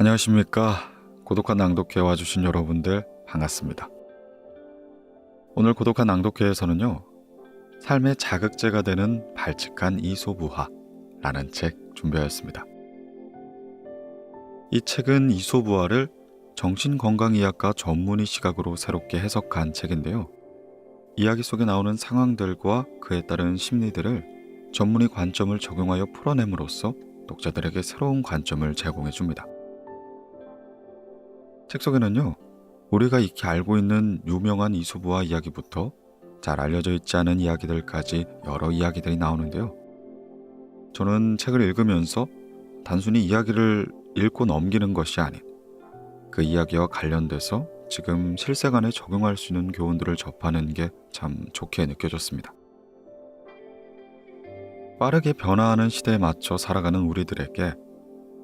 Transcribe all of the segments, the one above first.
안녕하십니까. 고독한 낭독회 와주신 여러분들 반갑습니다. 오늘 고독한 낭독회에서는요, 삶의 자극제가 되는 발칙한 이솝우화라는 책 준비하였습니다. 이 책은 이솝우화를 정신건강의학과 전문의 시각으로 새롭게 해석한 책인데요. 이야기 속에 나오는 상황들과 그에 따른 심리들을 전문의 관점을 적용하여 풀어냄으로써 독자들에게 새로운 관점을 제공해 줍니다. 책 속에는요, 우리가 익히 알고 있는 유명한 이솝우화 이야기부터 잘 알려져 있지 않은 이야기들까지 여러 이야기들이 나오는데요. 저는 책을 읽으면서 단순히 이야기를 읽고 넘기는 것이 아닌 그 이야기와 관련돼서 지금 실생활에 적용할 수 있는 교훈들을 접하는 게 참 좋게 느껴졌습니다. 빠르게 변화하는 시대에 맞춰 살아가는 우리들에게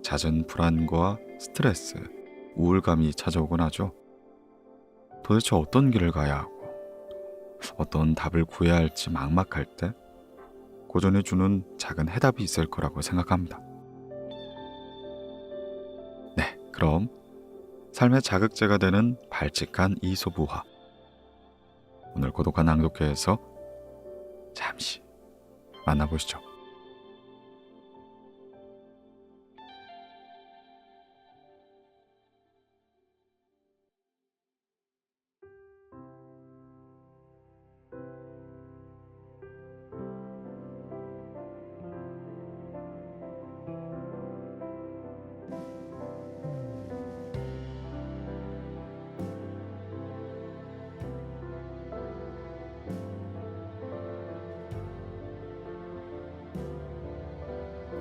잦은 불안과 스트레스, 우울감이 찾아오곤 하죠. 도대체 어떤 길을 가야 하고 어떤 답을 구해야 할지 막막할 때 고전이 주는 작은 해답이 있을 거라고 생각합니다. 네, 그럼 삶의 자극제가 되는 발칙한 이솝우화, 오늘 고독한 낭독회에서 잠시 만나보시죠.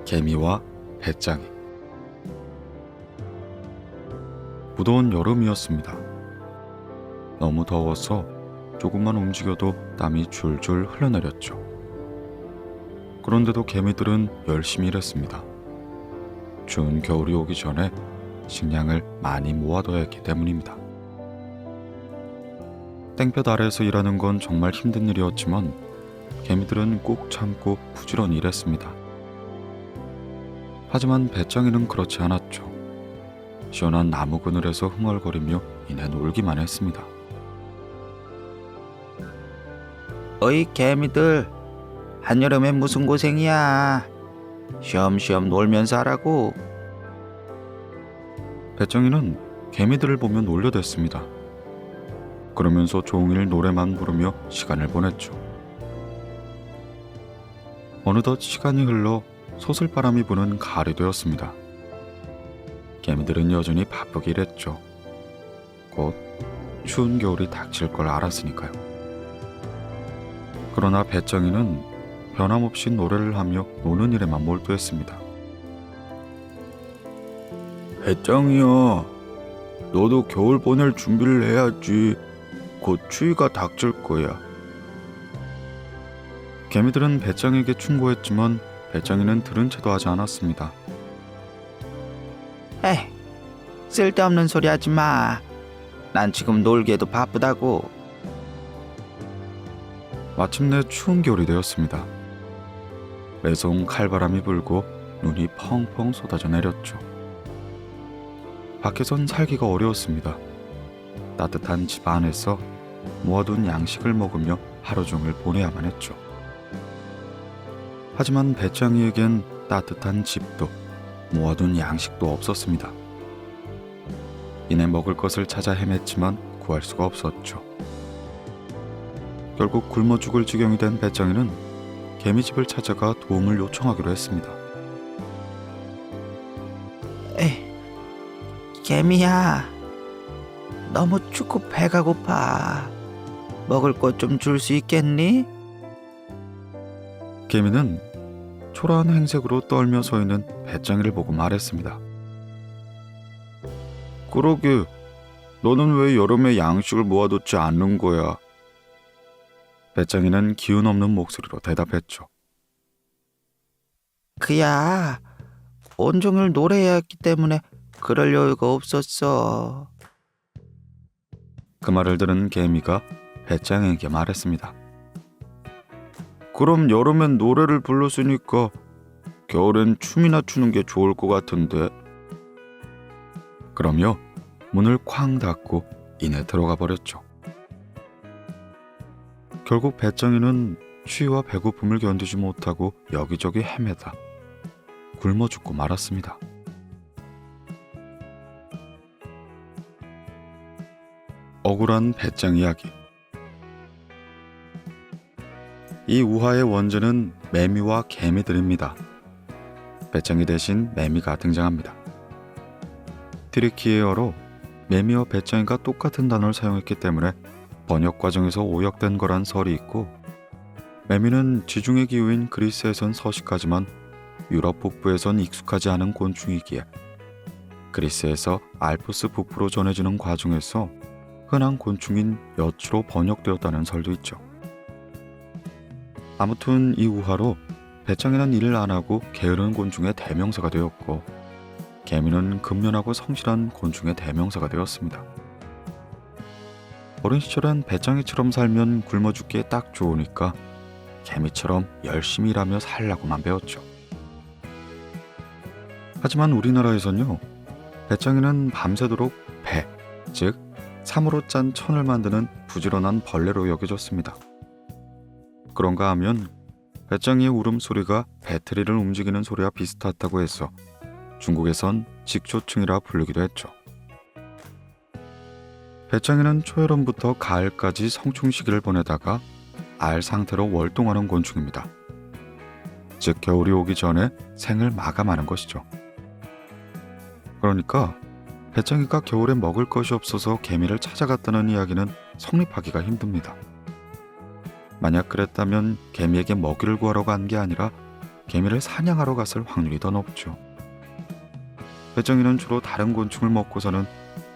개미와 배짱이. 무더운 여름이었습니다. 너무 더워서 조금만 움직여도 땀이 줄줄 흘러내렸죠. 그런데도 개미들은 열심히 일했습니다. 추운 겨울이 오기 전에 식량을 많이 모아둬야 했기 때문입니다. 땡볕 아래에서 일하는 건 정말 힘든 일이었지만 개미들은 꾹 참고 부지런히 일했습니다. 하지만 배짱이는 그렇지 않았죠. 시원한 나무 그늘에서 흥얼거리며 이내 놀기만 했습니다. 어이 개미들, 한여름에 무슨 고생이야. 쉬엄쉬엄 놀면서 하라고. 배짱이는 개미들을 보며 놀려댔습니다. 그러면서 종일 노래만 부르며 시간을 보냈죠. 어느덧 시간이 흘러 소슬바람이 부는 가을이 되었습니다. 개미들은 여전히 바쁘게 일했죠. 곧 추운 겨울이 닥칠 걸 알았으니까요. 그러나 배짱이는 변함없이 노래를 하며 노는 일에만 몰두했습니다. 배짱이야, 너도 겨울 보낼 준비를 해야지. 곧 추위가 닥칠 거야. 개미들은 배짱이에게 충고했지만 배짱이는 들은 채도 하지 않았습니다. 에이, 쓸데없는 소리 하지 마. 난 지금 놀기에도 바쁘다고. 마침내 추운 겨울이 되었습니다. 매서운 칼바람이 불고 눈이 펑펑 쏟아져 내렸죠. 밖에선 살기가 어려웠습니다. 따뜻한 집 안에서 모아둔 양식을 먹으며 하루 종일 보내야만 했죠. 하지만 배짱이에겐 따뜻한 집도 모아둔 양식도 없었습니다. 이내 먹을 것을 찾아 헤맸지만 구할 수가 없었죠. 결국 굶어 죽을 지경이 된 배짱이는 개미집을 찾아가 도움을 요청하기로 했습니다. 에이, 개미야, 너무 춥고 배가 고파. 먹을 것 좀 줄 수 있겠니? 개미는 초라한 행색으로 떨며 서 있는 배짱이를 보고 말했습니다. 그러게, 너는 왜 여름에 양식을 모아두지 않는 거야? 배짱이는 기운 없는 목소리로 대답했죠. 그야, 온종일 노래해야 했기 때문에 그럴 여유가 없었어. 그 말을 들은 개미가 배짱이에게 말했습니다. 그럼 여름엔 노래를 불렀으니까 겨울엔 춤이나 추는 게 좋을 것 같은데. 그러며 문을 쾅 닫고 이내 들어가 버렸죠. 결국 배짱이는 추위와 배고픔을 견디지 못하고 여기저기 헤매다 굶어 죽고 말았습니다. 억울한 배짱 이야기. 이 우화의 원제는 매미와 개미들입니다. 배짱이 대신 매미가 등장합니다. 트리키예어로 매미와 배짱이가 똑같은 단어를 사용했기 때문에 번역 과정에서 오역된 거란 설이 있고, 매미는 지중해 기후인 그리스에선 서식하지만 유럽 북부에선 익숙하지 않은 곤충이기에 그리스에서 알프스 북부로 전해지는 과정에서 흔한 곤충인 여추로 번역되었다는 설도 있죠. 아무튼 이 우화로 배짱이는 일을 안 하고 게으른 곤충의 대명사가 되었고, 개미는 근면하고 성실한 곤충의 대명사가 되었습니다. 어린 시절엔 배짱이처럼 살면 굶어 죽기에 딱 좋으니까 개미처럼 열심히 일하며 살라고만 배웠죠. 하지만 우리나라에선요, 배짱이는 밤새도록 배, 즉 삼으로 짠 천을 만드는 부지런한 벌레로 여겨졌습니다. 그런가 하면 배짱이의 울음소리가 배터리를 움직이는 소리와 비슷하다고 해서 중국에선 직조충이라 부르기도 했죠. 배짱이는 초여름부터 가을까지 성충 시기를 보내다가 알 상태로 월동하는 곤충입니다. 즉 겨울이 오기 전에 생을 마감하는 것이죠. 그러니까 배짱이가 겨울에 먹을 것이 없어서 개미를 찾아갔다는 이야기는 성립하기가 힘듭니다. 만약 그랬다면 개미에게 먹이를 구하러 간 게 아니라 개미를 사냥하러 갔을 확률이 더 높죠. 배짱이는 주로 다른 곤충을 먹고 사는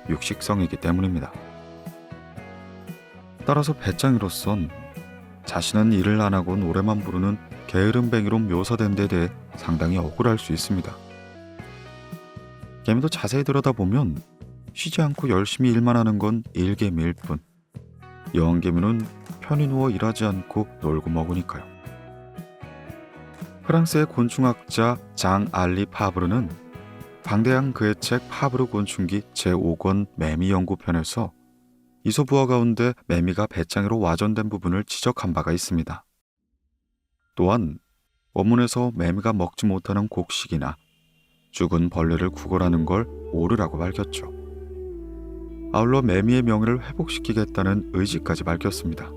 육식성이기 때문입니다. 따라서 배짱이로선 자신은 일을 안 하고 노래만 부르는 게으름뱅이로 묘사된 데 대해 상당히 억울할 수 있습니다. 개미도 자세히 들여다보면 쉬지 않고 열심히 일만 하는 건 일개미일 뿐, 여왕개미는 편히 누워 일하지 않고 놀고 먹으니까요. 프랑스의 곤충학자 장 알리 파브르는 방대한 그의 책 파브르 곤충기 제5권 매미 연구편에서 이솝우화 가운데 매미가 배짱이로 와전된 부분을 지적한 바가 있습니다. 또한 원문에서 매미가 먹지 못하는 곡식이나 죽은 벌레를 구걸하는 걸 옳으라고 밝혔죠. 아울러 매미의 명예를 회복시키겠다는 의지까지 밝혔습니다.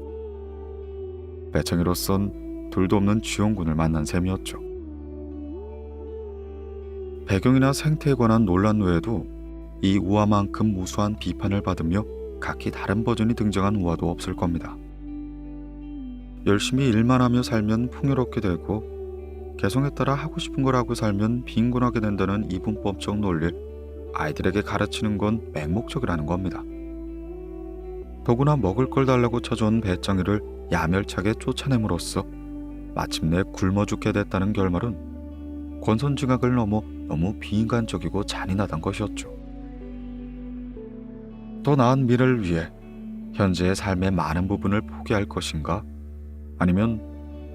배짱이로선 둘도 없는 쥐용군을 만난 셈이었죠. 배경이나 생태에 관한 논란 외에도 이 우화만큼 무수한 비판을 받으며 각기 다른 버전이 등장한 우화도 없을 겁니다. 열심히 일만 하며 살면 풍요롭게 되고 개성에 따라 하고 싶은 걸 하고 살면 빈곤하게 된다는 이분법적 논리를 아이들에게 가르치는 건 맹목적이라는 겁니다. 더구나 먹을 걸 달라고 찾아온 배짱이를 야멸차게 쫓아냄으로써 마침내 굶어 죽게 됐다는 결말은 권선징악을 넘어 너무 비인간적이고 잔인하단 것이었죠. 더 나은 미래를 위해 현재의 삶의 많은 부분을 포기할 것인가, 아니면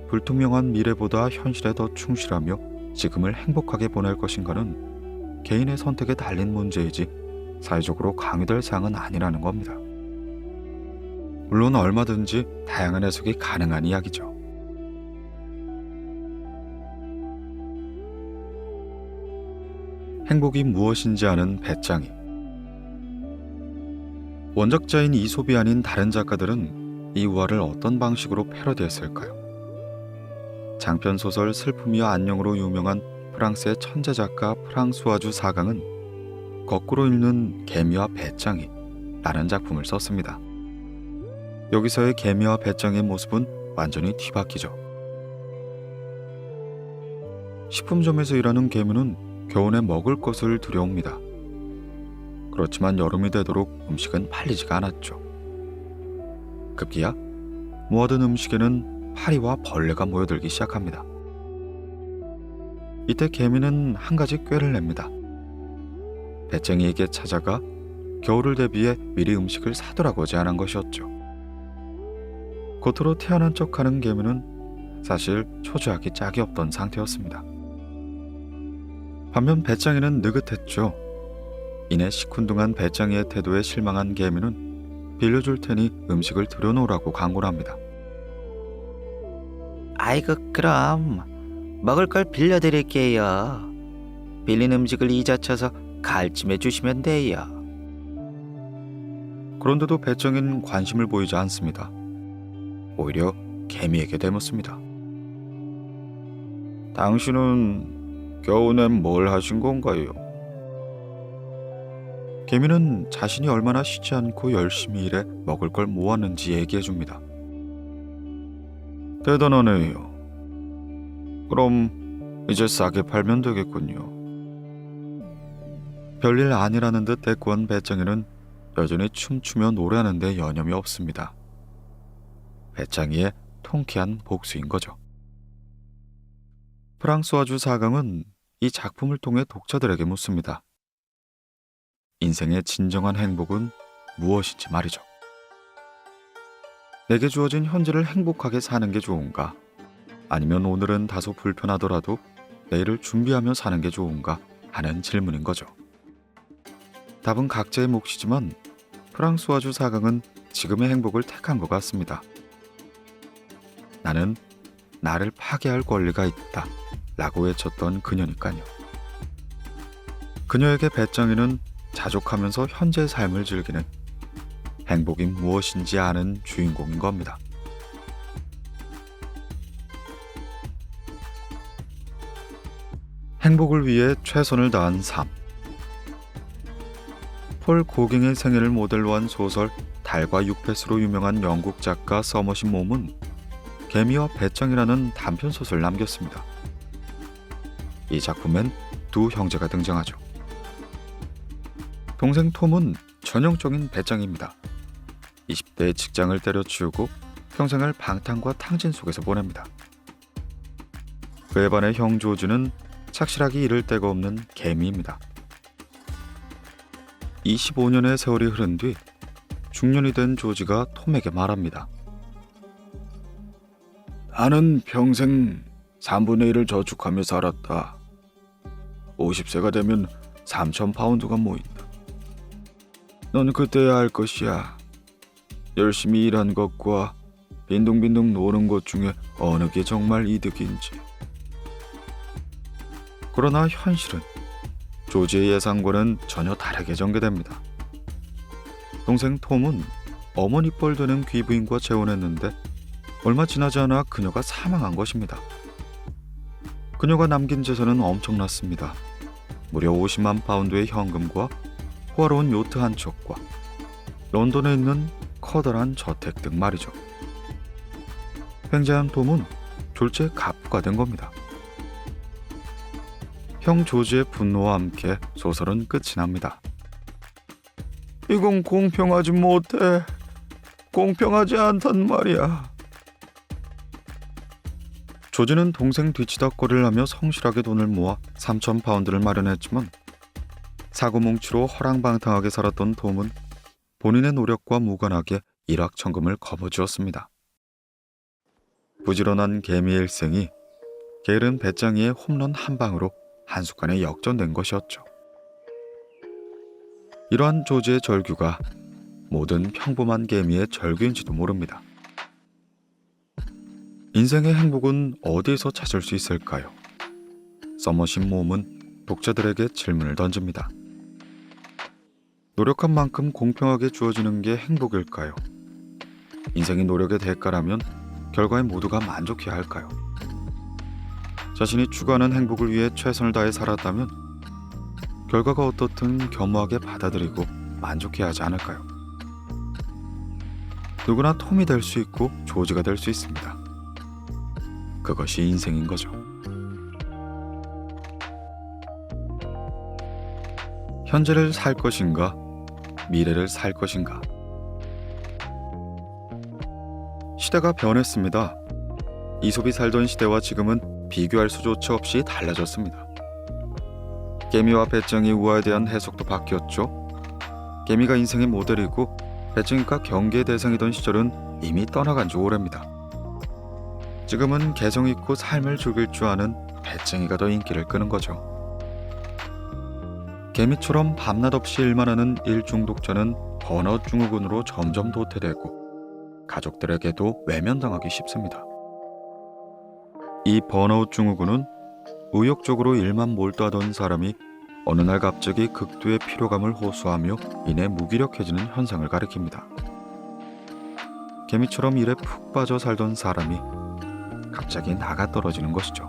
불투명한 미래보다 현실에 더 충실하며 지금을 행복하게 보낼 것인가는 개인의 선택에 달린 문제이지 사회적으로 강요될 사항은 아니라는 겁니다. 물론 얼마든지 다양한 해석이 가능한 이야기죠. 행복이 무엇인지 아는 배짱이. 원작자인 이솝이 아닌 다른 작가들은 이 우화를 어떤 방식으로 패러디했을까요? 장편소설 슬픔이와 안녕으로 유명한 프랑스의 천재 작가 프랑수아주 사강은 거꾸로 읽는 개미와 배짱이 라는 작품을 썼습니다. 여기서의 개미와 배짱이의 모습은 완전히 뒤바뀌죠. 식품점에서 일하는 개미는 겨우내 먹을 것을 들여옵니다. 그렇지만 여름이 되도록 음식은 팔리지가 않았죠. 급기야 모아둔 음식에는 파리와 벌레가 모여들기 시작합니다. 이때 개미는 한 가지 꾀를 냅니다. 배짱이에게 찾아가 겨울을 대비해 미리 음식을 사두라고 제안한 것이었죠. 겉으로 태어난 척하는 개미는 사실 초조하기 짝이 없던 상태였습니다. 반면 배짱이는 느긋했죠. 이내 시큰둥한 배짱이의 태도에 실망한 개미는 빌려줄 테니 음식을 들여놓으라고 강구를 합니다. 아이고 그럼 먹을 걸 빌려드릴게요. 빌린 음식을 이자쳐서 갈침해 주시면 돼요. 그런데도 배짱이는 관심을 보이지 않습니다. 오히려 개미에게 대묻습니다. 당신은 겨우내 뭘 하신 건가요? 개미는 자신이 얼마나 쉬지 않고 열심히 일해 먹을 걸 모았는지 얘기해줍니다. 대단하네요. 그럼 이제 싸게 팔면 되겠군요. 별일 아니라는 듯 대꾸한 배짱이는 여전히 춤추며 노래하는 데 여념이 없습니다. 배짱이의 통쾌한 복수인 거죠. 프랑스와주 사강은 이 작품을 통해 독자들에게 묻습니다. 인생의 진정한 행복은 무엇인지 말이죠. 내게 주어진 현재를 행복하게 사는 게 좋은가? 아니면 오늘은 다소 불편하더라도 내일을 준비하며 사는 게 좋은가? 하는 질문인 거죠. 답은 각자의 몫이지만 프랑스와주 사강은 지금의 행복을 택한 것 같습니다. 나는 나를 파괴할 권리가 있다 라고 외쳤던 그녀니까요. 그녀에게 배짱이는 자족하면서 현재의 삶을 즐기는 행복이 무엇인지 아는 주인공인 겁니다. 행복을 위해 최선을 다한 삶. 폴 고깅의 생애를 모델로 한 소설 달과 육패스로 유명한 영국 작가 서머신 mom은 개미와 배짱이라는 단편소설을 남겼습니다. 이 작품엔 두 형제가 등장하죠. 동생 톰은 전형적인 배짱이입니다. 20대의 직장을 때려치우고 평생을 방탕과 탕진 속에서 보냅니다. 그에 반해 형 조지는 착실하게 잃을 데가 없는 개미입니다. 25년의 세월이 흐른 뒤 중년이 된 조지가 톰에게 말합니다. 나는 평생 3분의 1을 저축하며 살았다. 50세가 되면 3,000파운드가 모인다. 넌 그때야 알 것이야. 열심히 일한 것과 빈둥빈둥 노는 것 중에 어느 게 정말 이득인지. 그러나 현실은 조지의 예상과는 전혀 다르게 전개됩니다. 동생 톰은 어머니 뻘 되는 귀부인과 재혼했는데 얼마 지나지 않아 그녀가 사망한 것입니다. 그녀가 남긴 재산은 엄청났습니다. 무려 50만 파운드의 현금과 호화로운 요트 한 척과 런던에 있는 커다란 저택 등 말이죠. 횡재한 톰은 졸지에 갑부가 된 겁니다. 형 조지의 분노와 함께 소설은 끝이 납니다. 이건 공평하지 못해. 공평하지 않단 말이야. 조지는 동생 뒤치다거리를 하며 성실하게 돈을 모아 3,000파운드를 마련했지만 사고뭉치로 허랑방탕하게 살았던 톰은 본인의 노력과 무관하게 일확천금을 거머쥐었습니다. 부지런한 개미의 일생이 게으른 배짱이의 홈런 한 방으로 한순간에 역전된 것이었죠. 이러한 조지의 절규가 모든 평범한 개미의 절규인지도 모릅니다. 인생의 행복은 어디에서 찾을 수 있을까요? 서머신 mom은 독자들에게 질문을 던집니다. 노력한 만큼 공평하게 주어지는 게 행복일까요? 인생이 노력의 대가라면 결과에 모두가 만족해야 할까요? 자신이 추구하는 행복을 위해 최선을 다해 살았다면 결과가 어떻든 겸허하게 받아들이고 만족해야 하지 않을까요? 누구나 톰이 될 수 있고 조지가 될 수 있습니다. 그것이 인생인 거죠. 현재를 살 것인가, 미래를 살 것인가. 시대가 변했습니다. 이솝이 살던 시대와 지금은 비교할 수조차 없이 달라졌습니다. 개미와 배짱이 우화에 대한 해석도 바뀌었죠. 개미가 인생의 모델이고 배짱이가 경계의 대상이던 시절은 이미 떠나간 지 오래입니다. 지금은 개성 있고 삶을 즐길 줄 아는 배짱이가 더 인기를 끄는 거죠. 개미처럼 밤낮 없이 일만 하는 일중독자는 번아웃 증후군으로 점점 도태되고 가족들에게도 외면당하기 쉽습니다. 이 번아웃 증후군은 의욕적으로 일만 몰두하던 사람이 어느 날 갑자기 극도의 피로감을 호소하며 이내 무기력해지는 현상을 가리킵니다. 개미처럼 일에 푹 빠져 살던 사람이 갑자기 나가 떨어지는 것이죠.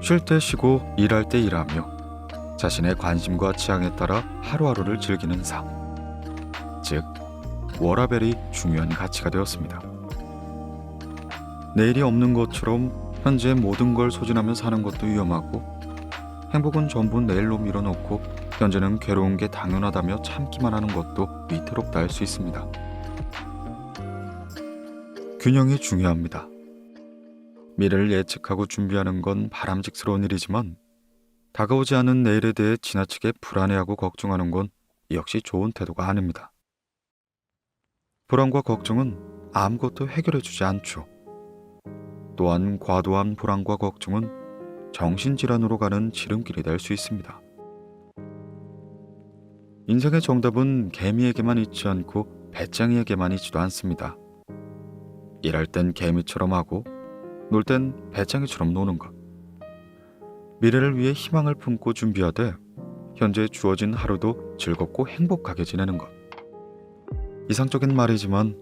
쉴 때 쉬고 일할 때 일하며 자신의 관심과 취향에 따라 하루하루를 즐기는 삶, 즉 워라밸이 중요한 가치가 되었습니다. 내일이 없는 것처럼 현재 모든 걸 소진하며 사는 것도 위험하고, 행복은 전부 내일로 밀어놓고 현재는 괴로운 게 당연하다며 참기만 하는 것도 위태롭다 할 수 있습니다. 균형이 중요합니다. 미래를 예측하고 준비하는 건 바람직스러운 일이지만 다가오지 않은 내일에 대해 지나치게 불안해하고 걱정하는 건 역시 좋은 태도가 아닙니다. 불안과 걱정은 아무것도 해결해주지 않죠. 또한 과도한 불안과 걱정은 정신질환으로 가는 지름길이 될 수 있습니다. 인생의 정답은 개미에게만 있지 않고 배짱이에게만 있지도 않습니다. 일할 땐 개미처럼 하고 놀 땐 배짱이처럼 노는 것. 미래를 위해 희망을 품고 준비하되 현재 주어진 하루도 즐겁고 행복하게 지내는 것. 이상적인 말이지만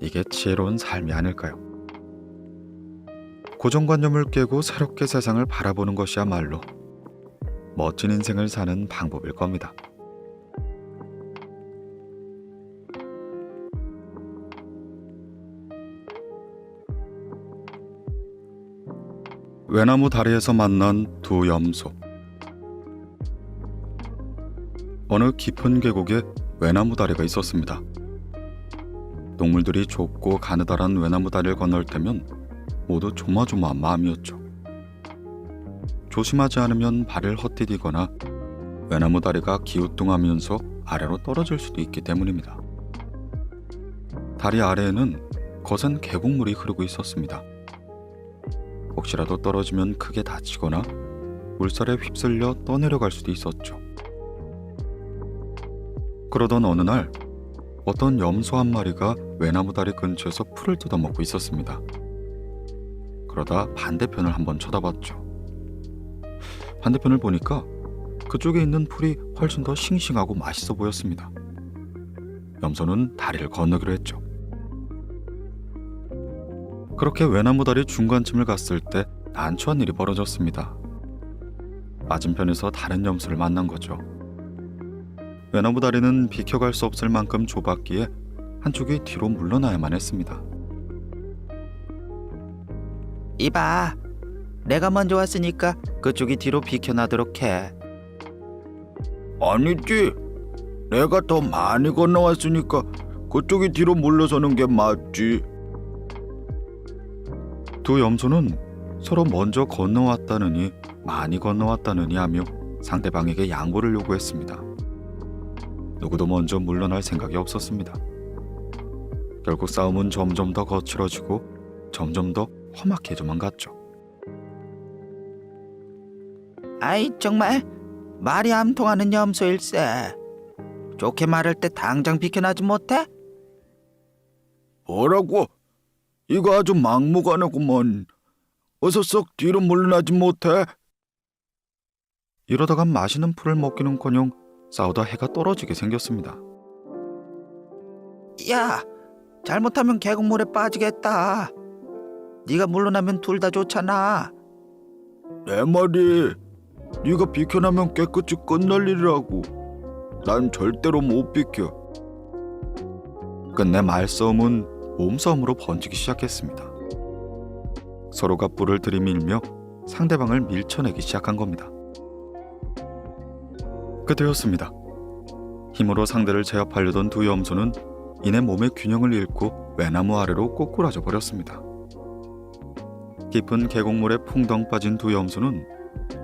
이게 지혜로운 삶이 아닐까요? 고정관념을 깨고 새롭게 세상을 바라보는 것이야말로 멋진 인생을 사는 방법일 겁니다. 외나무 다리에서 만난 두 염소. 어느 깊은 계곡에 외나무 다리가 있었습니다. 동물들이 좁고 가느다란 외나무 다리를 건널 때면 모두 조마조마한 마음이었죠. 조심하지 않으면 발을 헛디디거나 외나무 다리가 기우뚱하면서 아래로 떨어질 수도 있기 때문입니다. 다리 아래에는 거센 계곡물이 흐르고 있었습니다. 혹시라도 떨어지면 크게 다치거나 물살에 휩쓸려 떠내려갈 수도 있었죠. 그러던 어느 날 어떤 염소 한 마리가 외나무 다리 근처에서 풀을 뜯어먹고 있었습니다. 그러다 반대편을 한번 쳐다봤죠. 반대편을 보니까 그쪽에 있는 풀이 훨씬 더 싱싱하고 맛있어 보였습니다. 염소는 다리를 건너기로 했죠. 그렇게 외나무 다리 중간쯤을 갔을 때 난처한 일이 벌어졌습니다. 맞은편에서 다른 염소를 만난 거죠. 외나무 다리는 비켜갈 수 없을 만큼 좁았기에 한쪽이 뒤로 물러나야만 했습니다. 이봐, 내가 먼저 왔으니까 그쪽이 뒤로 비켜나도록 해. 아니지. 내가 더 많이 건너왔으니까 그쪽이 뒤로 물러서는 게 맞지. 두 염소는 서로 먼저 건너왔다느니 많이 건너왔다느니 하며 상대방에게 양보를 요구했습니다. 누구도 먼저 물러날 생각이 없었습니다. 결국 싸움은 점점 더 거칠어지고 점점 더 험악해져만 갔죠. 아이, 정말 말이 안 통하는 염소일세. 좋게 말할 때 당장 비켜나지 못해? 뭐라고? 이거 아주 막무가내구먼. 어서 썩 뒤로 물러나지 못해? 이러다가 맛있는 풀을 먹기는커녕 싸우다 해가 떨어지게 생겼습니다. 야, 잘못하면 계곡물에 빠지겠다. 네가 물러나면 둘 다 좋잖아. 내 말이 네가 비켜나면 깨끗이 끝날 일이라고. 난 절대로 못 비켜. 끝내 말싸움은 몸싸움으로 번지기 시작했습니다. 서로가 뿔을 들이밀며 상대방을 밀쳐내기 시작한 겁니다. 그때였습니다. 힘으로 상대를 제압하려던 두 염소는 이내 몸의 균형을 잃고 외나무 아래로 꼬꾸라져 버렸습니다. 깊은 계곡물에 풍덩 빠진 두 염소는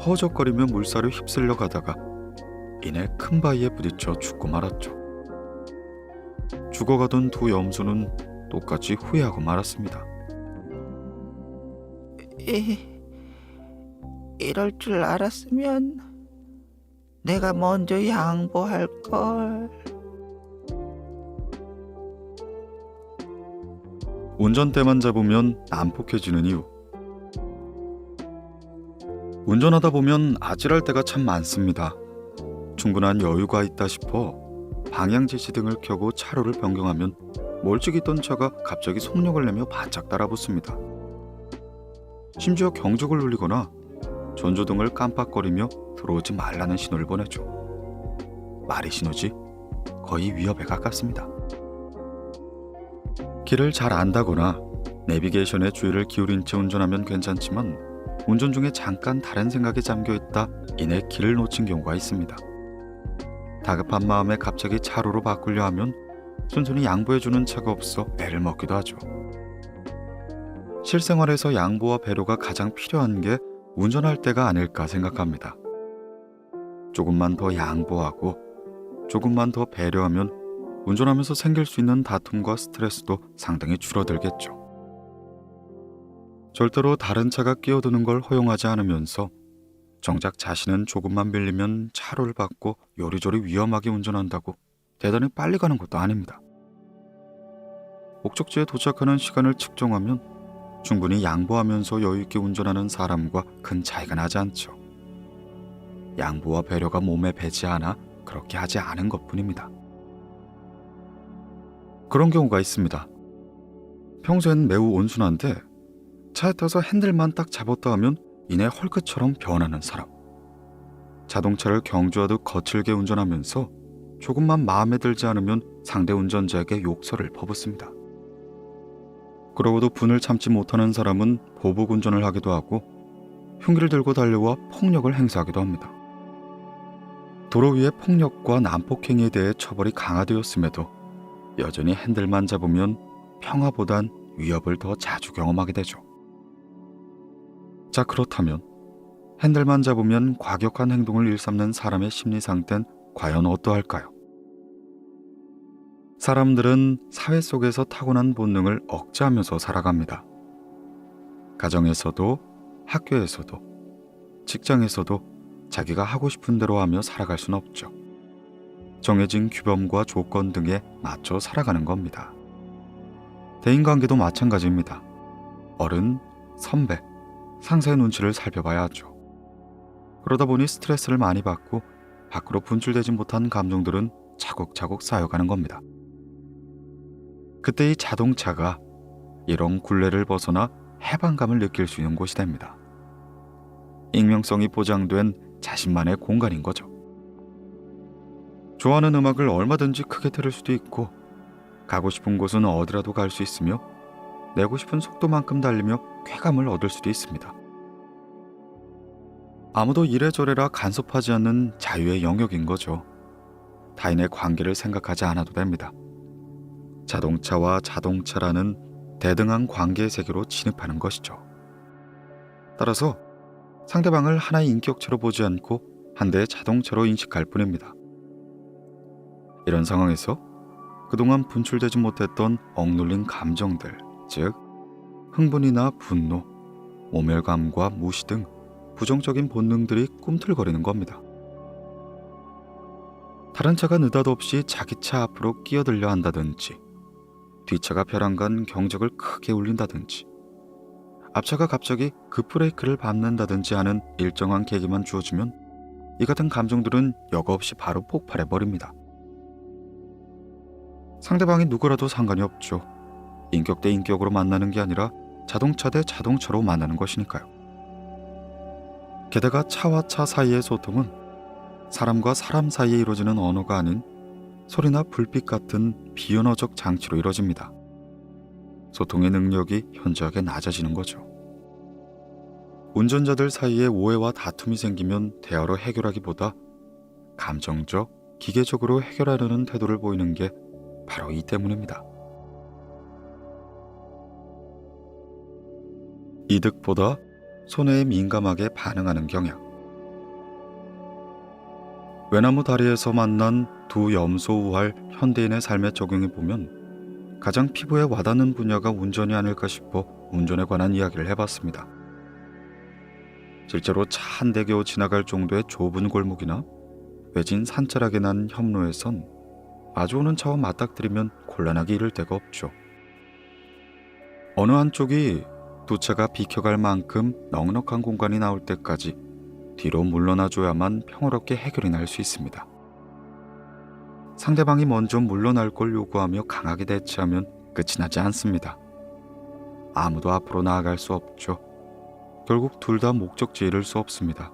허적거리며 물살에 휩쓸려 가다가 이내 큰 바위에 부딪혀 죽고 말았죠. 죽어가던 두 염소는 똑같이 후회하고 말았습니다. 이럴 줄 알았으면 내가 먼저 양보할 걸. 운전대만 잡으면 난폭해지는 이유. 운전하다 보면 아찔할 때가 참 많습니다. 충분한 여유가 있다 싶어 방향 지시 등을 켜고 차로를 변경하면 멀찍이 있던 차가 갑자기 속력을 내며 바짝 따라붙습니다. 심지어 경적을 울리거나 전조등을 깜빡거리며 들어오지 말라는 신호를 보내죠. 말이 신호지 거의 위협에 가깝습니다. 길을 잘 안다거나 내비게이션에 주의를 기울인 채 운전하면 괜찮지만 운전 중에 잠깐 다른 생각에 잠겨있다 이내 길을 놓친 경우가 있습니다. 다급한 마음에 갑자기 차로로 바꾸려 하면 순순히 양보해주는 차가 없어 애를 먹기도 하죠. 실생활에서 양보와 배려가 가장 필요한 게 운전할 때가 아닐까 생각합니다. 조금만 더 양보하고 조금만 더 배려하면 운전하면서 생길 수 있는 다툼과 스트레스도 상당히 줄어들겠죠. 절대로 다른 차가 끼어드는 걸 허용하지 않으면서 정작 자신은 조금만 밀리면 차로를 받고 요리조리 위험하게 운전한다고 대단히 빨리 가는 것도 아닙니다. 목적지에 도착하는 시간을 측정하면 충분히 양보하면서 여유있게 운전하는 사람과 큰 차이가 나지 않죠. 양보와 배려가 몸에 배지 않아 그렇게 하지 않은 것뿐입니다. 그런 경우가 있습니다. 평소엔 매우 온순한데 차에 타서 핸들만 딱 잡았다 하면 이내 헐크처럼 변하는 사람. 자동차를 경주하듯 거칠게 운전하면서 조금만 마음에 들지 않으면 상대 운전자에게 욕설을 퍼붓습니다. 그러고도 분을 참지 못하는 사람은 보복 운전을 하기도 하고 흉기를 들고 달려와 폭력을 행사하기도 합니다. 도로 위의 폭력과 난폭행위에 대해 처벌이 강화되었음에도 여전히 핸들만 잡으면 평화보단 위협을 더 자주 경험하게 되죠. 자, 그렇다면 핸들만 잡으면 과격한 행동을 일삼는 사람의 심리 상태는 과연 어떠할까요? 사람들은 사회 속에서 타고난 본능을 억제하면서 살아갑니다. 가정에서도 학교에서도 직장에서도 자기가 하고 싶은 대로 하며 살아갈 수는 없죠. 정해진 규범과 조건 등에 맞춰 살아가는 겁니다. 대인관계도 마찬가지입니다. 어른, 선배, 상사의 눈치를 살펴봐야 하죠. 그러다 보니 스트레스를 많이 받고 밖으로 분출되지 못한 감정들은 차곡차곡 쌓여가는 겁니다. 그때 이 자동차가 이런 굴레를 벗어나 해방감을 느낄 수 있는 곳이 됩니다. 익명성이 보장된 자신만의 공간인 거죠. 좋아하는 음악을 얼마든지 크게 들을 수도 있고 가고 싶은 곳은 어디라도 갈 수 있으며 내고 싶은 속도만큼 달리며 쾌감을 얻을 수도 있습니다. 아무도 이래저래라 간섭하지 않는 자유의 영역인 거죠. 타인의 관계를 생각하지 않아도 됩니다. 자동차와 자동차라는 대등한 관계의 세계로 진입하는 것이죠. 따라서 상대방을 하나의 인격체로 보지 않고 한 대의 자동차로 인식할 뿐입니다. 이런 상황에서 그동안 분출되지 못했던 억눌린 감정들, 즉 흥분이나 분노, 모멸감과 무시 등 부정적인 본능들이 꿈틀거리는 겁니다. 다른 차가 느닷없이 자기 차 앞으로 끼어들려 한다든지, 뒷차가 벼랑간 경적을 크게 울린다든지, 앞차가 갑자기 급브레이크를 밟는다든지 하는 일정한 계기만 주어지면 이 같은 감정들은 여과 없이 바로 폭발해버립니다. 상대방이 누구라도 상관이 없죠. 인격 대 인격으로 만나는 게 아니라 자동차 대 자동차로 만나는 것이니까요. 게다가 차와 차 사이의 소통은 사람과 사람 사이에 이루어지는 언어가 아닌 소리나 불빛 같은 비언어적 장치로 이루어집니다. 소통의 능력이 현저하게 낮아지는 거죠. 운전자들 사이에 오해와 다툼이 생기면 대화로 해결하기보다 감정적, 기계적으로 해결하려는 태도를 보이는 게 바로 이 때문입니다. 이득보다 손해에 민감하게 반응하는 경향. 외나무 다리에서 만난 두 염소 우할 현대인의 삶에 적용해보면 가장 피부에 와닿는 분야가 운전이 아닐까 싶어 운전에 관한 이야기를 해봤습니다. 실제로 차 한 대 겨우 지나갈 정도의 좁은 골목이나 외진 산자락에 난 협로에선 마주오는 차와 맞닥뜨리면 곤란하기 이를 데가 없죠. 어느 한쪽이 두 차가 비켜갈 만큼 넉넉한 공간이 나올 때까지 뒤로 물러나줘야만 평화롭게 해결이 날 수 있습니다. 상대방이 먼저 물러날 걸 요구하며 강하게 대치하면 끝이 나지 않습니다. 아무도 앞으로 나아갈 수 없죠. 결국 둘 다 목적지에 이를 수 없습니다.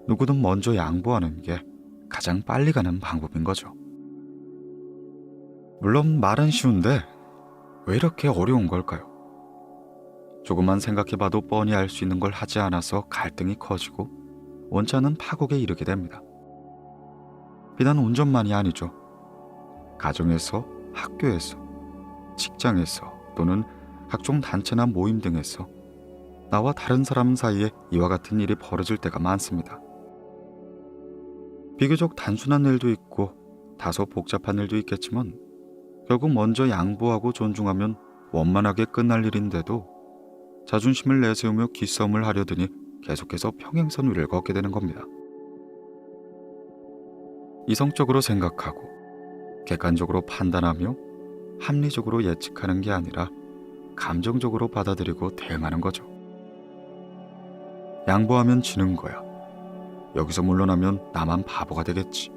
누구든 먼저 양보하는 게 가장 빨리 가는 방법인 거죠. 물론 말은 쉬운데 왜 이렇게 어려운 걸까요? 조금만 생각해봐도 뻔히 알 수 있는 걸 하지 않아서 갈등이 커지고 원치 않은 파국에 이르게 됩니다. 비단 운전만이 아니죠. 가정에서, 학교에서, 직장에서 또는 각종 단체나 모임 등에서 나와 다른 사람 사이에 이와 같은 일이 벌어질 때가 많습니다. 비교적 단순한 일도 있고 다소 복잡한 일도 있겠지만 결국 먼저 양보하고 존중하면 원만하게 끝날 일인데도 자존심을 내세우며 기싸움을 하려더니 계속해서 평행선 위를 걷게 되는 겁니다. 이성적으로 생각하고 객관적으로 판단하며 합리적으로 예측하는 게 아니라 감정적으로 받아들이고 대응하는 거죠. 양보하면 지는 거야. 여기서 물러나면 나만 바보가 되겠지.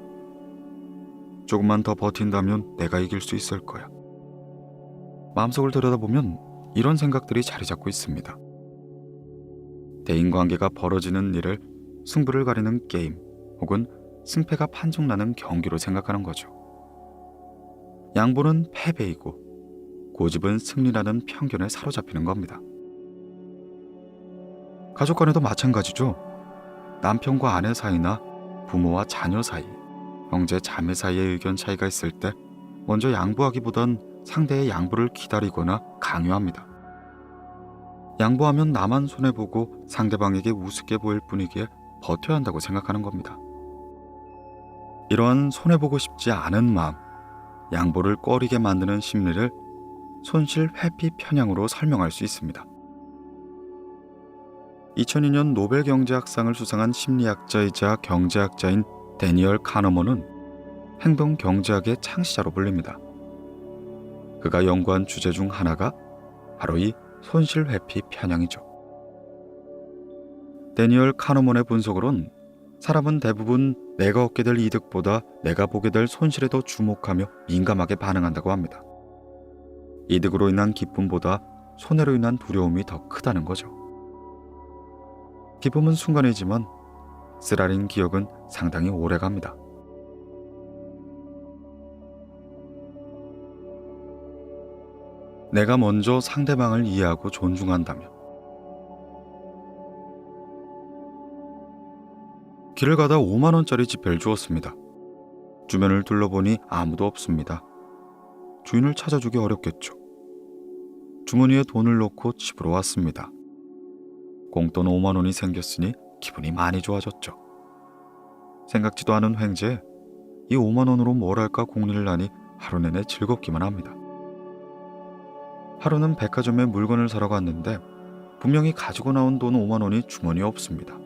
조금만 더 버틴다면 내가 이길 수 있을 거야. 마음속을 들여다보면 이런 생각들이 자리 잡고 있습니다. 대인관계가 벌어지는 일을 승부를 가리는 게임 혹은 승패가 판정나는 경기로 생각하는 거죠. 양보는 패배이고 고집은 승리라는 편견에 사로잡히는 겁니다. 가족 간에도 마찬가지죠. 남편과 아내 사이나 부모와 자녀 사이, 형제 자매 사이의 의견 차이가 있을 때 먼저 양보하기보단 상대의 양보를 기다리거나 강요합니다. 양보하면 나만 손해보고 상대방에게 우습게 보일 뿐이기에 버텨야 한다고 생각하는 겁니다. 이러한 손해보고 싶지 않은 마음, 양보를 꺼리게 만드는 심리를 손실 회피 편향으로 설명할 수 있습니다. 2002년 노벨 경제학상을 수상한 심리학자이자 경제학자인 데니얼 카너먼은 행동 경제학의 창시자로 불립니다. 그가 연구한 주제 중 하나가 바로 이 손실 회피 편향이죠. 데니얼 카너먼의 분석으론 사람은 대부분 내가 얻게 될 이득보다 내가 보게 될 손실에 더 주목하며 민감하게 반응한다고 합니다. 이득으로 인한 기쁨보다 손해로 인한 두려움이 더 크다는 거죠. 기쁨은 순간이지만 쓰라린 기억은 상당히 오래갑니다. 내가 먼저 상대방을 이해하고 존중한다면 길을 가다 5만 원짜리 지폐를 주었습니다. 주변을 둘러보니 아무도 없습니다. 주인을 찾아주기 어렵겠죠. 주머니에 돈을 넣고 집으로 왔습니다. 공돈 5만 원이 생겼으니 기분이 많이 좋아졌죠. 생각지도 않은 횡재에 이 5만 원으로 뭘 할까 고민을 하니 하루 내내 즐겁기만 합니다. 하루는 백화점에 물건을 사러 갔는데 분명히 가지고 나온 돈 5만 원이 주머니에 없습니다.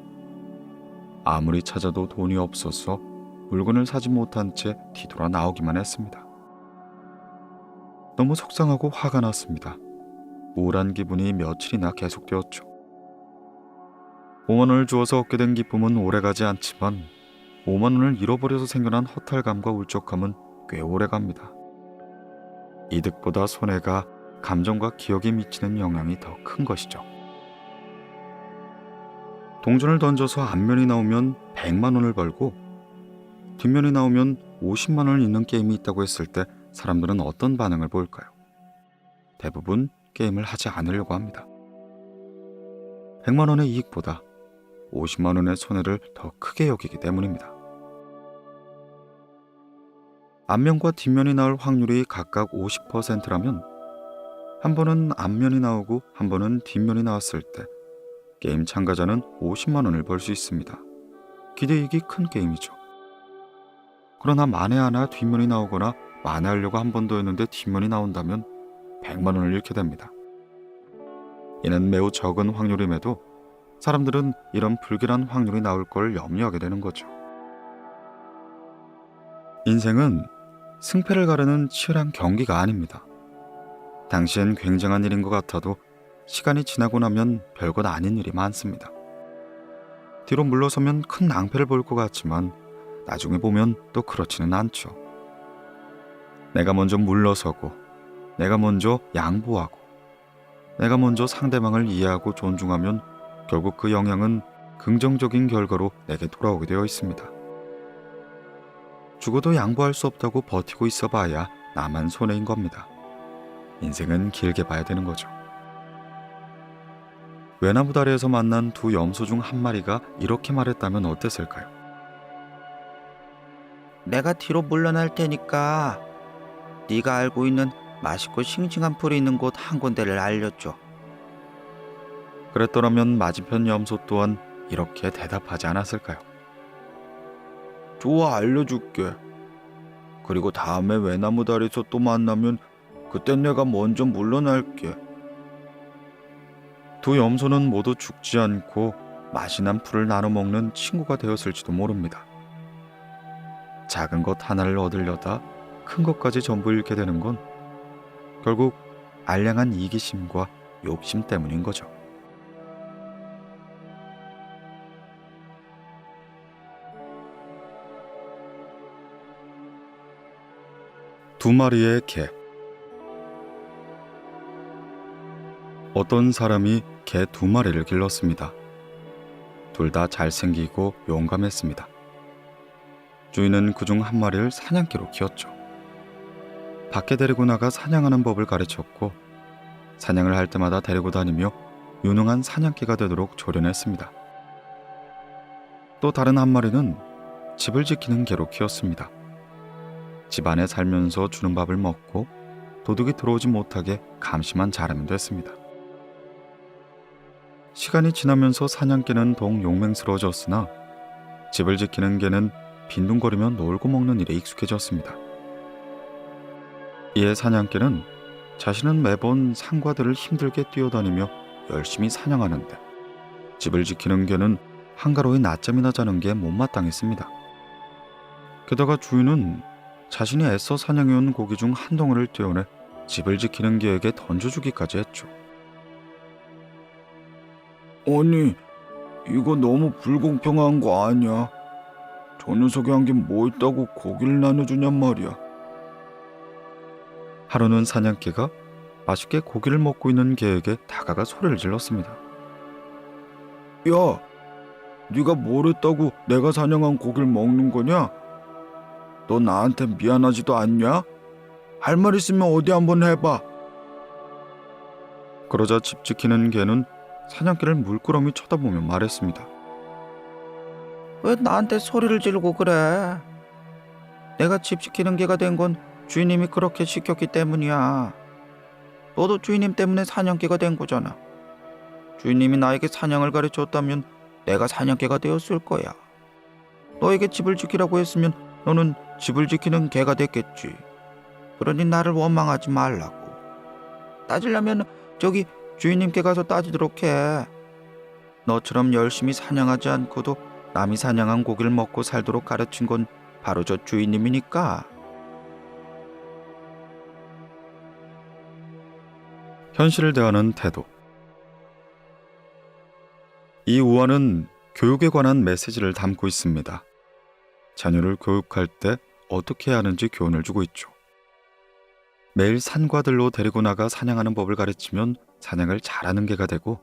아무리 찾아도 돈이 없어서 물건을 사지 못한 채 뒤돌아 나오기만 했습니다. 너무 속상하고 화가 났습니다. 우울한 기분이 며칠이나 계속되었죠. 5만 원을 주어서 얻게 된 기쁨은 오래가지 않지만 5만 원을 잃어버려서 생겨난 허탈감과 울적함은 꽤 오래갑니다. 이득보다 손해가 감정과 기억에 미치는 영향이 더 큰 것이죠. 동전을 던져서 앞면이 나오면 100만 원을 벌고 뒷면이 나오면 50만 원을 잃는 게임이 있다고 했을 때 사람들은 어떤 반응을 보일까요? 대부분 게임을 하지 않으려고 합니다. 100만 원의 이익보다 50만 원의 손해를 더 크게 여기기 때문입니다. 앞면과 뒷면이 나올 확률이 각각 50%라면 한 번은 앞면이 나오고 한 번은 뒷면이 나왔을 때 게임 참가자는 50만 원을 벌 수 있습니다. 기대이익이 큰 게임이죠. 그러나 만에 하나 뒷면이 나오거나 만회하려고 한 번 더 했는데 뒷면이 나온다면 100만 원을 잃게 됩니다. 이는 매우 적은 확률임에도 사람들은 이런 불길한 확률이 나올 걸 염려하게 되는 거죠. 인생은 승패를 가르는 치열한 경기가 아닙니다. 당시엔 굉장한 일인 것 같아도 시간이 지나고 나면 별것 아닌 일이 많습니다. 뒤로 물러서면 큰 낭패를 볼 것 같지만 나중에 보면 또 그렇지는 않죠. 내가 먼저 물러서고, 내가 먼저 양보하고, 내가 먼저 상대방을 이해하고 존중하면 결국 그 영향은 긍정적인 결과로 내게 돌아오게 되어 있습니다. 죽어도 양보할 수 없다고 버티고 있어 봐야 나만 손해인 겁니다. 인생은 길게 봐야 되는 거죠. 외나무 다리에서 만난 두 염소 중 한 마리가 이렇게 말했다면 어땠을까요? 내가 뒤로 물러날 테니까 네가 알고 있는 맛있고 싱싱한 풀이 있는 곳 한 군데를 알려줘. 그랬더라면 맞은편 염소 또한 이렇게 대답하지 않았을까요? 좋아, 알려줄게. 그리고 다음에 외나무 다리에서 또 만나면 그땐 내가 먼저 물러날게. 두 염소는 모두 죽지 않고 맛이 난 풀을 나눠 먹는 친구가 되었을지도 모릅니다. 작은 것 하나를 얻으려다 큰 것까지 전부 잃게 되는 건 결국 알량한 이기심과 욕심 때문인 거죠. 두 마리의 개. 어떤 사람이 개 두 마리를 길렀습니다. 둘 다 잘생기고 용감했습니다. 주인은 그중 한 마리를 사냥개로 키웠죠. 밖에 데리고 나가 사냥하는 법을 가르쳤고 사냥을 할 때마다 데리고 다니며 유능한 사냥개가 되도록 조련했습니다. 또 다른 한 마리는 집을 지키는 개로 키웠습니다. 집 안에 살면서 주는 밥을 먹고 도둑이 들어오지 못하게 감시만 잘하면 됐습니다. 시간이 지나면서 사냥개는 더욱 용맹스러워졌으나 집을 지키는 개는 빈둥거리며 놀고 먹는 일에 익숙해졌습니다. 이에 사냥개는 자신은 매번 상과들을 힘들게 뛰어다니며 열심히 사냥하는데 집을 지키는 개는 한가로이 낮잠이나 자는 게 못마땅했습니다. 게다가 주인은 자신이 애써 사냥해온 고기 중 한 덩어리를 떼어내 집을 지키는 개에게 던져주기까지 했죠. 아니, 이거 너무 불공평한 거 아니야? 저 녀석이 한 게 뭐 있다고 고기를 나눠주냔 말이야. 하루는 사냥개가 맛있게 고기를 먹고 있는 개에게 다가가 소리를 질렀습니다. 야, 네가 뭘 했다고 내가 사냥한 고기를 먹는 거냐? 너 나한테 미안하지도 않냐? 할 말 있으면 어디 한번 해봐. 그러자 집 지키는 개는 사냥개를 물끄러미 쳐다보며 말했습니다. 왜 나한테 소리를 지르고 그래? 내가 집 지키는 개가 된 건 주인님이 그렇게 시켰기 때문이야. 너도 주인님 때문에 사냥개가 된 거잖아. 주인님이 나에게 사냥을 가르쳤다면 내가 사냥개가 되었을 거야. 너에게 집을 지키라고 했으면 너는 집을 지키는 개가 됐겠지. 그러니 나를 원망하지 말라고. 따지려면 저기 주인님께 가서 따지도록 해. 너처럼 열심히 사냥하지 않고도 남이 사냥한 고기를 먹고 살도록 가르친 건 바로 저 주인님이니까. 현실을 대하는 태도. 이 우화는 교육에 관한 메시지를 담고 있습니다. 자녀를 교육할 때 어떻게 해야 하는지 교훈을 주고 있죠. 매일 산과들로 데리고 나가 사냥하는 법을 가르치면 사냥을 잘하는 개가 되고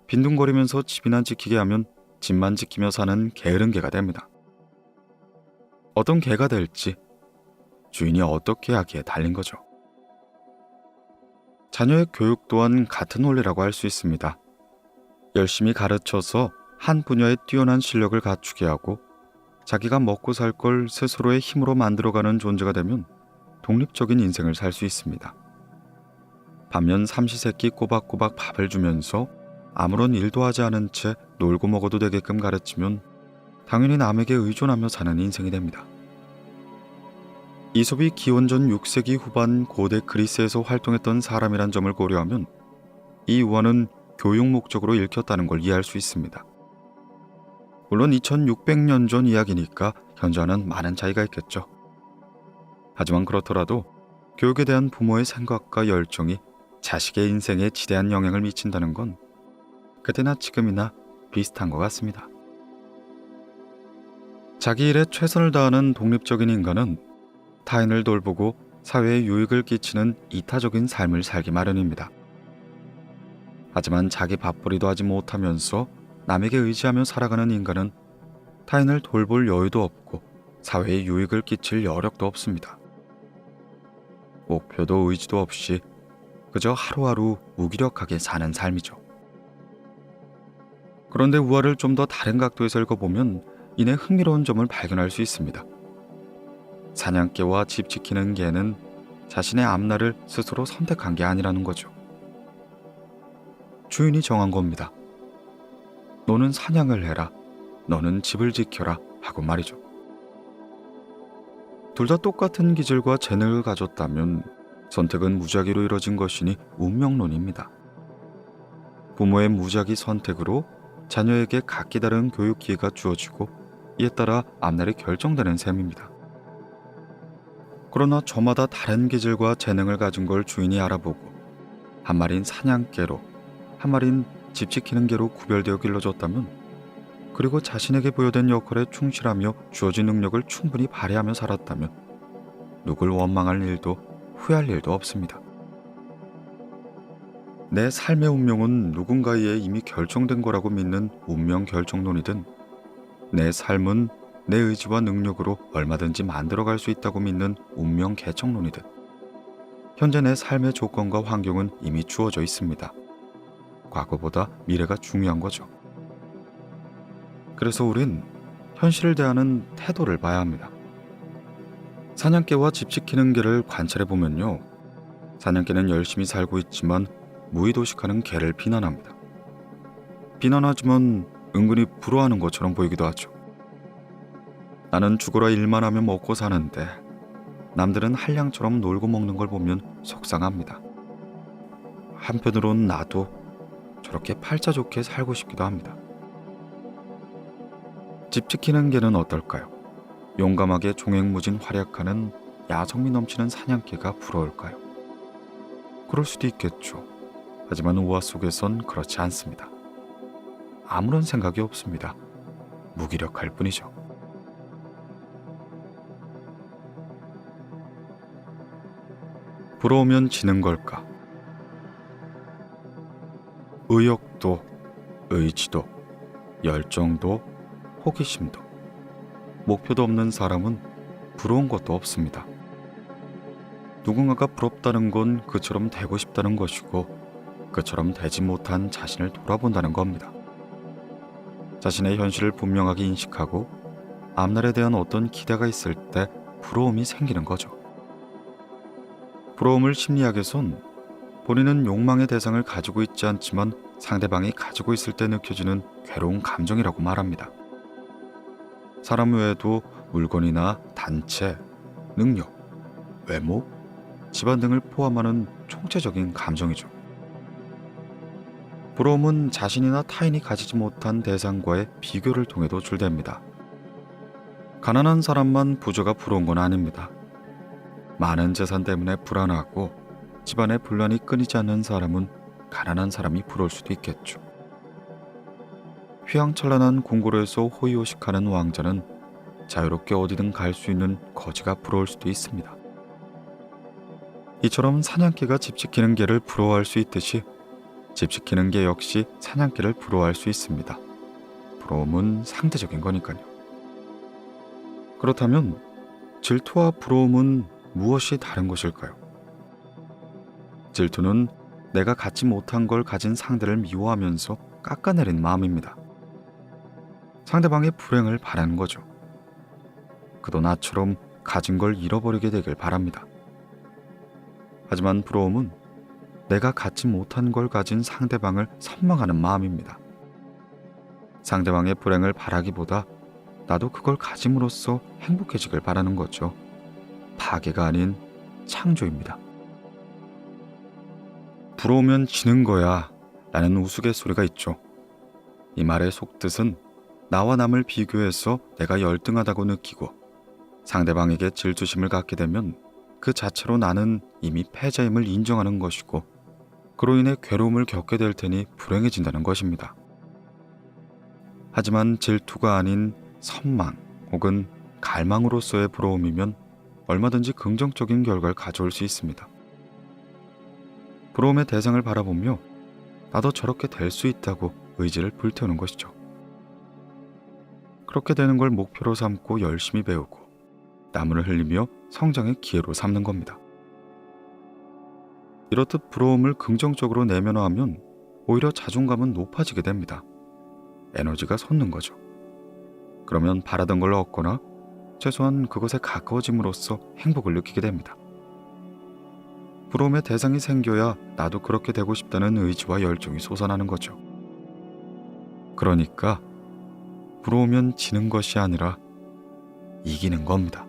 빈둥거리면서 집이나 지키게 하면 집만 지키며 사는 게으른 개가 됩니다. 어떤 개가 될지 주인이 어떻게 하기에 달린 거죠. 자녀의 교육 또한 같은 원리라고 할 수 있습니다. 열심히 가르쳐서 한 분야에 뛰어난 실력을 갖추게 하고 자기가 먹고 살 걸 스스로의 힘으로 만들어가는 존재가 되면 독립적인 인생을 살 수 있습니다. 반면 삼시세끼 꼬박꼬박 밥을 주면서 아무런 일도 하지 않은 채 놀고 먹어도 되게끔 가르치면 당연히 남에게 의존하며 사는 인생이 됩니다. 이솝이 기원전 6세기 후반 고대 그리스에서 활동했던 사람이란 점을 고려하면 이 우화는 교육 목적으로 읽혔다는 걸 이해할 수 있습니다. 물론 2600년 전 이야기니까 현저하는 많은 차이가 있겠죠. 하지만 그렇더라도 교육에 대한 부모의 생각과 열정이 자식의 인생에 지대한 영향을 미친다는 건 그때나 지금이나 비슷한 것 같습니다. 자기 일에 최선을 다하는 독립적인 인간은 타인을 돌보고 사회에 유익을 끼치는 이타적인 삶을 살기 마련입니다. 하지만 자기 밥벌이도 하지 못하면서 남에게 의지하며 살아가는 인간은 타인을 돌볼 여유도 없고 사회에 유익을 끼칠 여력도 없습니다. 목표도 의지도 없이 그저 하루하루 무기력하게 사는 삶이죠. 그런데 우화를 좀 더 다른 각도에서 읽어보면 이내 흥미로운 점을 발견할 수 있습니다. 사냥개와 집 지키는 개는 자신의 앞날을 스스로 선택한 게 아니라는 거죠. 주인이 정한 겁니다. 너는 사냥을 해라, 너는 집을 지켜라 하고 말이죠. 둘 다 똑같은 기질과 재능을 가졌다면 선택은 무작위로 이뤄진 것이니 운명론입니다. 부모의 무작위 선택으로 자녀에게 각기 다른 교육 기회가 주어지고 이에 따라 앞날이 결정되는 셈입니다. 그러나 저마다 다른 기질과 재능을 가진 걸 주인이 알아보고 한 마리는 사냥개로, 한 마리는 집 지키는 개로 구별되어 길러졌다면, 그리고 자신에게 부여된 역할에 충실하며 주어진 능력을 충분히 발휘하며 살았다면 누굴 원망할 일도 후회할 일도 없습니다. 내 삶의 운명은 누군가에 의해 이미 결정된 거라고 믿는 운명 결정론이든, 내 삶은 내 의지와 능력으로 얼마든지 만들어갈 수 있다고 믿는 운명 개척론이든, 현재 내 삶의 조건과 환경은 이미 주어져 있습니다. 과거보다 미래가 중요한 거죠. 그래서 우린 현실을 대하는 태도를 봐야 합니다. 사냥개와 집 지키는 개를 관찰해보면요, 사냥개는 열심히 살고 있지만 무의도식하는 개를 비난합니다. 비난하지만 은근히 부러워하는 것처럼 보이기도 하죠. 나는 죽어라 일만 하면 먹고 사는데 남들은 한량처럼 놀고 먹는 걸 보면 속상합니다. 한편으론 나도 저렇게 팔자 좋게 살고 싶기도 합니다. 집 지키는 개는 어떨까요? 용감하게 종횡무진 활약하는 야성미 넘치는 사냥개가 부러울까요? 그럴 수도 있겠죠. 하지만 우화 속에선 그렇지 않습니다. 아무런 생각이 없습니다. 무기력할 뿐이죠. 부러우면 지는 걸까? 의욕도, 의지도, 열정도, 호기심도, 목표도 없는 사람은 부러운 것도 없습니다. 누군가가 부럽다는 건 그처럼 되고 싶다는 것이고, 그처럼 되지 못한 자신을 돌아본다는 겁니다. 자신의 현실을 분명하게 인식하고 앞날에 대한 어떤 기대가 있을 때 부러움이 생기는 거죠. 부러움을 심리학에선 본인은 욕망의 대상을 가지고 있지 않지만 상대방이 가지고 있을 때 느껴지는 괴로운 감정이라고 말합니다. 사람 외에도 물건이나 단체, 능력, 외모, 집안 등을 포함하는 총체적인 감정이죠. 부러움은 자신이나 타인이 가지지 못한 대상과의 비교를 통해도 출됩니다. 가난한 사람만 부자가 부러운 건 아닙니다. 많은 재산 때문에 불안하고 집안에 분란이 끊이지 않는 사람은 가난한 사람이 부러울 수도 있겠죠. 휘황찬란한 궁궐에서 호의호식하는 왕자는 자유롭게 어디든 갈 수 있는 거지가 부러울 수도 있습니다. 이처럼 사냥개가 집 지키는 개를 부러워할 수 있듯이 집 지키는 개 역시 사냥개를 부러워할 수 있습니다. 부러움은 상대적인 거니까요. 그렇다면 질투와 부러움은 무엇이 다른 것일까요? 질투는 내가 갖지 못한 걸 가진 상대를 미워하면서 깎아내린 마음입니다. 상대방의 불행을 바라는 거죠. 그도 나처럼 가진 걸 잃어버리게 되길 바랍니다. 하지만 부러움은 내가 갖지 못한 걸 가진 상대방을 선망하는 마음입니다. 상대방의 불행을 바라기보다 나도 그걸 가짐으로써 행복해지길 바라는 거죠. 파괴가 아닌 창조입니다. 부러우면 지는 거야 라는 우스갯소리가 있죠. 이 말의 속뜻은 나와 남을 비교해서 내가 열등하다고 느끼고 상대방에게 질투심을 갖게 되면 그 자체로 나는 이미 패자임을 인정하는 것이고 그로 인해 괴로움을 겪게 될 테니 불행해진다는 것입니다. 하지만 질투가 아닌 선망 혹은 갈망으로서의 부러움이면 얼마든지 긍정적인 결과를 가져올 수 있습니다. 부러움의 대상을 바라보며 나도 저렇게 될 수 있다고 의지를 불태우는 것이죠. 그렇게 되는 걸 목표로 삼고 열심히 배우고 땀을 흘리며 성장의 기회로 삼는 겁니다. 이렇듯 부러움을 긍정적으로 내면화하면 오히려 자존감은 높아지게 됩니다. 에너지가 솟는 거죠. 그러면 바라던 걸 얻거나 최소한 그것에 가까워짐으로써 행복을 느끼게 됩니다. 부러움의 대상이 생겨야 나도 그렇게 되고 싶다는 의지와 열정이 솟아나는 거죠. 그러니까 부러우면 지는 것이 아니라 이기는 겁니다.